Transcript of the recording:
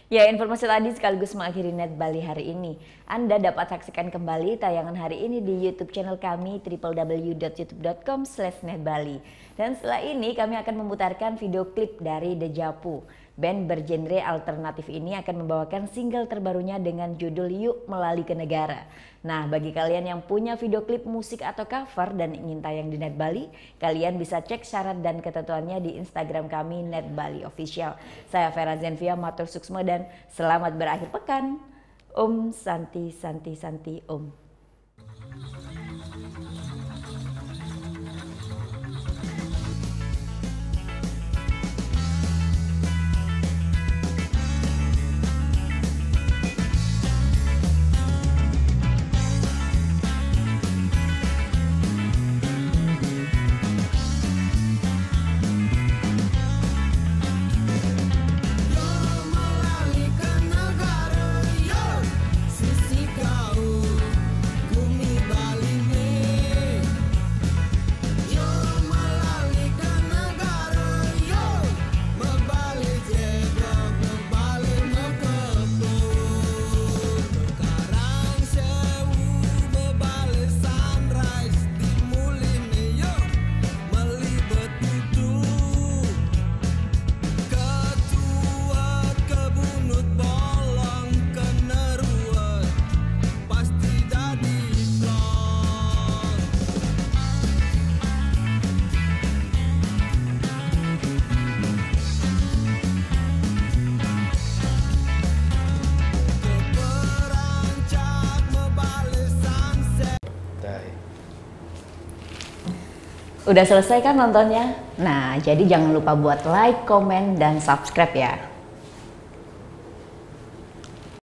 Ya, informasi tadi sekaligus mengakhiri Net Bali hari ini. Anda dapat saksikan kembali tayangan hari ini di YouTube channel kami www.youtube.com/netbali. Dan setelah ini kami akan memutarkan video klip dari Dejavu. Band bergenre alternatif ini akan membawakan single terbarunya dengan judul Yuk Melali ke Negara. Nah, bagi kalian yang punya video klip musik atau cover dan ingin tayang di Net Bali, kalian bisa cek syarat dan ketentuannya di Instagram kami Net Bali Official. Saya Vera Zenvia, matur suksma dan selamat berakhir pekan. Om Santi Santi Santi Om. Udah selesai kan nontonnya? Nah, jadi jangan lupa buat like, komen, dan subscribe ya.